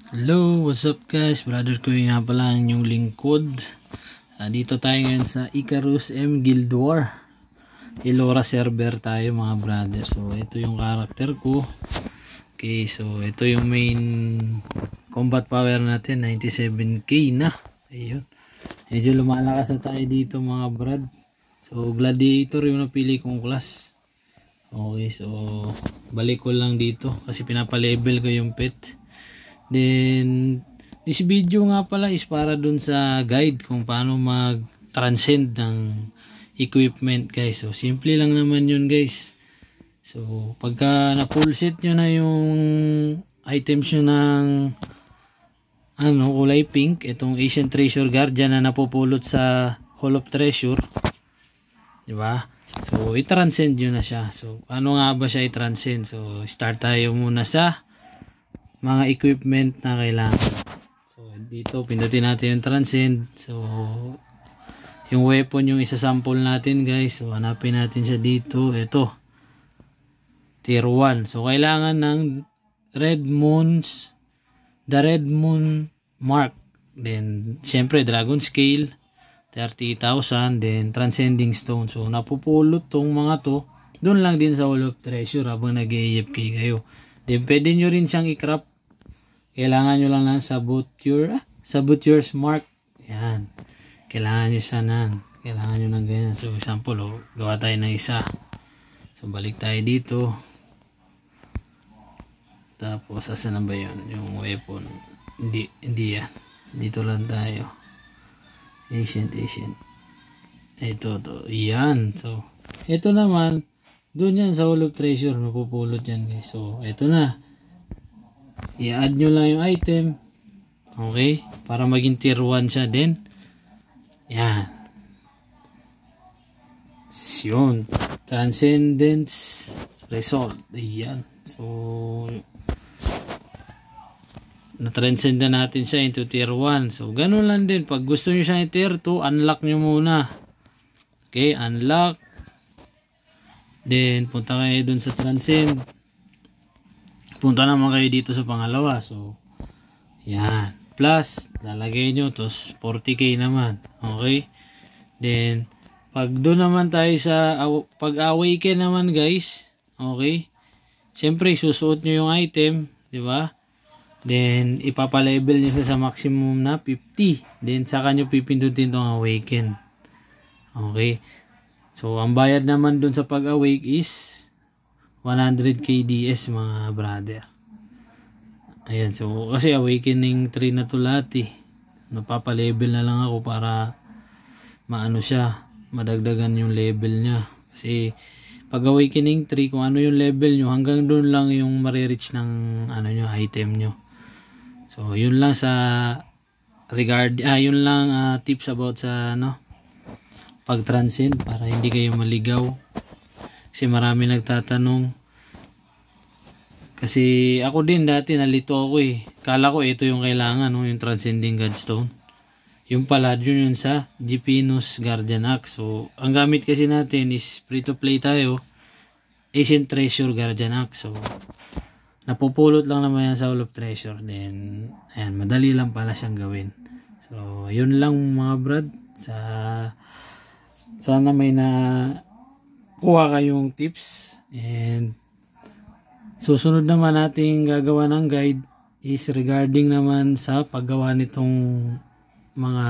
Hello, what's up guys? Brother ko nga pala ang inyong lingkod. Dito tayo ngayon sa Icarus M Guild War. Elora server tayo mga brother. So ito yung karakter ko. Okay, so ito yung main combat power natin, 97k na. Ayun. Medyo lumalakas na tayo dito mga brad. So gladiator yung napili kong class. Okay, so balik ko lang dito kasi pinapa-level ko yung pet. Then this video nga pala is para dun sa guide kung paano mag-transcend ng equipment guys. So simple lang naman yun guys. So pagka na-full set nyo na yung items nyo ng kulay pink, itong Ancient Treasure Guardian na napupulot sa Hall of Treasure, diba? So i-transcend nyo na siya. So ano nga ba siya i-transcend? So start tayo muna sa mga equipment na kailangan. So dito pindutin natin yung transcend. So yung weapon yung isasample natin guys. So hanapin natin siya dito. Ito tier 1. So kailangan ng red moons, the red moon mark, then syempre dragon scale 30,000, then transcending stone. So napupulot tong mga to doon lang din sa Hall of Treasure habang nag-AFK kayo. Then pwede nyo rin siyang i-crop. Kailangan nyo lang ng saboteurs mark. Yan. Kailangan nyo sana. Kailangan nyo ng ganyan. So example, gawa tayo ng isa. So balik tayo dito. Tapos asan na ba yun? Yung weapon. Hindi yan. Dito lang tayo. Ancient. Ito to. Yan. So ito naman. Doon yan sa Hall of Treasure, napupulot yan guys. So, ito na. I-add nyo lang yung item. Okay? Para maging tier 1 siya din. Yan. Yun. Transcendence result. Yan. So, na-transcend na natin siya into tier 1. So, ganun lang din. Pag gusto nyo siya yung tier 2, unlock nyo muna. Okay? Unlock. Then, punta kayo dun sa transcend. Punta naman kayo dito sa pangalawa. So, yan. Plus, lalagay nyo. Tapos, 40k naman. Okay? Then, pag dun naman tayo sa pag-awaken naman guys. Okay? Siyempre, susuot nyo yung item. Diba? Then, ipapalevel nyo sa maximum na 50. Then, saka nyo pipindutin itong awaken. Okay? So, ang bayad naman dun sa pag-awake is 100k DS mga brother. Ayan. So, kasi awakening 3 na to lahat eh. Napapa-level na lang ako para maano siya, madagdagan yung level niya. Kasi, pag awakening 3, kung ano yung level nyo, hanggang dun lang yung marireach ng nyo, item nyo. So, yun lang sa yun lang tips about sa pag-transcend para hindi kayo maligaw. Kasi marami nagtatanong. Kasi ako din dati nalito ako eh. Kala ko ito yung kailangan, yung Transcending Godstone. Yung pala, yun sa Gepinus Guardian Axe. So, ang gamit kasi natin is free to play tayo. Ancient Treasure Guardian Axe. So, napupulot lang naman yan sa Hall of Treasure. Then, ayan, madali lang pala siyang gawin. So, yun lang mga brad. Sana may kuha kayong tips. And susunod naman nating gagawa ng guide is regarding naman sa paggawa nitong mga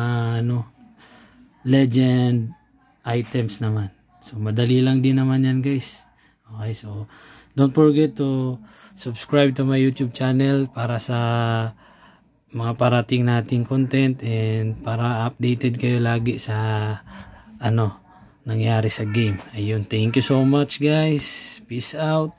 legend items naman. So madali lang din naman yan guys. Okay, so don't forget to subscribe to my YouTube channel para sa mga parating nating content and para updated kayo lagi sa nangyari sa game. Ayun, thank you so much guys. Peace out.